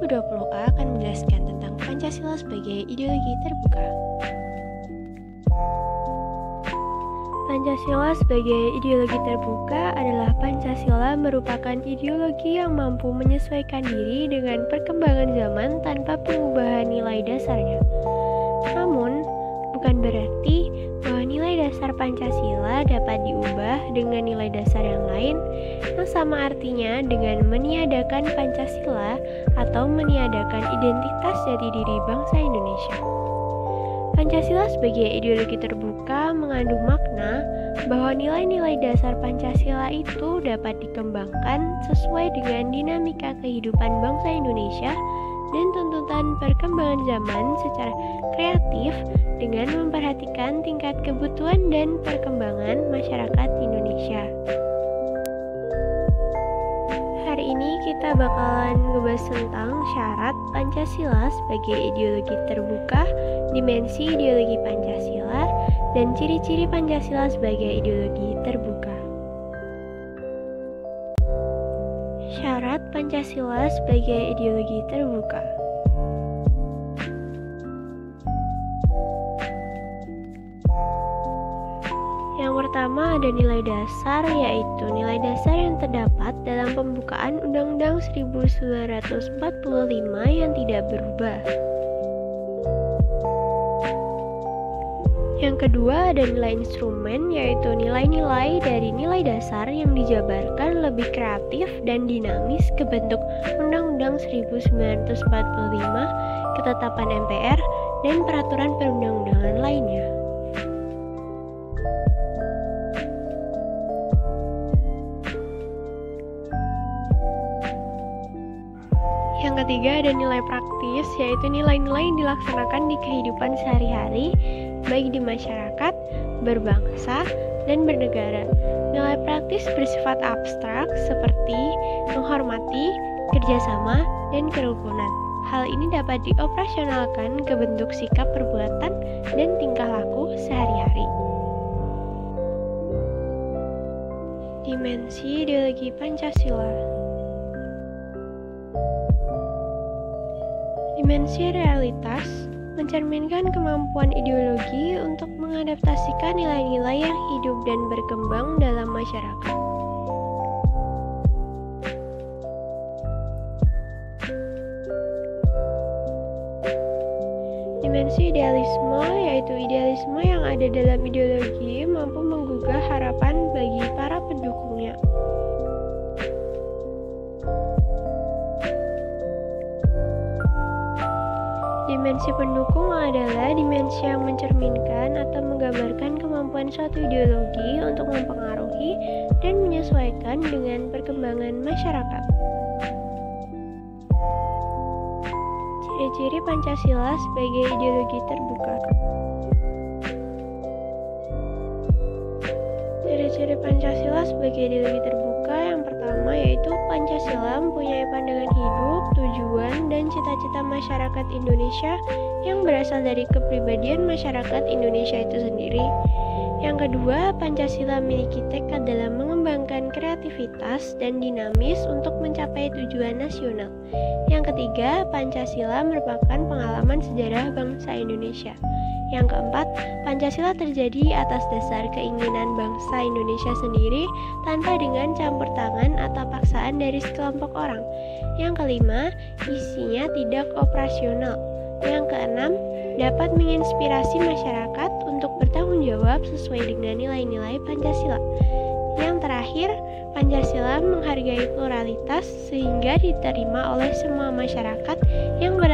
2020A akan menjelaskan tentang Pancasila sebagai ideologi terbuka. Pancasila sebagai ideologi terbuka adalah Pancasila merupakan ideologi yang mampu menyesuaikan diri dengan perkembangan zaman tanpa pengubahan nilai dasarnya. Namun, bukan berarti bahwa nilai dasar Pancasila dapat diubah dengan nilai dasar yang lain yang sama artinya dengan meniadakan Pancasila atau meniadakan identitas jati diri bangsa Indonesia. Pancasila sebagai ideologi terbuka mengandung makna bahwa nilai-nilai dasar Pancasila itu dapat dikembangkan sesuai dengan dinamika kehidupan bangsa Indonesia dan tuntutan perkembangan zaman secara kreatif dengan memperhatikan tingkat kebutuhan dan perkembangan masyarakat Indonesia. Hari ini kita bakalan ngebahas tentang syarat Pancasila sebagai ideologi terbuka, dimensi ideologi Pancasila, dan ciri-ciri Pancasila sebagai ideologi terbuka. Syarat Pancasila sebagai ideologi terbuka. Yang pertama ada nilai dasar, yaitu nilai dasar yang terdapat dalam pembukaan Undang-Undang 1945 yang tidak berubah. Yang kedua ada nilai instrumen, yaitu nilai-nilai dari nilai dasar yang dijabarkan lebih kreatif dan dinamis ke bentuk Undang-Undang 1945, ketetapan MPR, dan peraturan perundang-undangan lainnya. Yang ketiga ada nilai praktis, yaitu nilai-nilai yang dilaksanakan di kehidupan sehari-hari, baik di masyarakat, berbangsa, dan bernegara. Nilai praktis bersifat abstrak seperti menghormati, kerjasama, dan kerukunan. Hal ini dapat dioperasionalkan ke bentuk sikap perbuatan dan tingkah laku sehari-hari. Dimensi ideologi Pancasila. Dimensi realitas mencerminkan kemampuan ideologi untuk mengadaptasikan nilai-nilai yang hidup dan berkembang dalam masyarakat. Dimensi idealisme, yaitu idealisme yang ada dalam ideologi mampu menggugah harapan bagi para pendukungnya. Dimensi pendukung adalah dimensi yang mencerminkan atau menggambarkan kemampuan suatu ideologi untuk mempengaruhi dan menyesuaikan dengan perkembangan masyarakat. Ciri-ciri Pancasila sebagai ideologi terbuka. Ciri-ciri Pancasila sebagai ideologi terbuka yang pertama yaitu Pancasila mempunyai pandangan hidup, tujuan, dan cita-cita masyarakat Indonesia yang berasal dari kepribadian masyarakat Indonesia itu sendiri. Yang kedua, Pancasila memiliki tekad dalam mengembangkan kreativitas dan dinamis untuk mencapai tujuan nasional. Yang ketiga, Pancasila merupakan pengalaman sejarah bangsa Indonesia. Yang keempat, Pancasila terjadi atas dasar keinginan bangsa Indonesia sendiri tanpa dengan campur tangan atau paksaan dari sekelompok orang. Yang kelima, isinya tidak operasional. Yang keenam, dapat menginspirasi masyarakat untuk bertanggung jawab sesuai dengan nilai-nilai Pancasila. Yang terakhir, Pancasila menghargai pluralitas sehingga diterima oleh semua masyarakat yang berada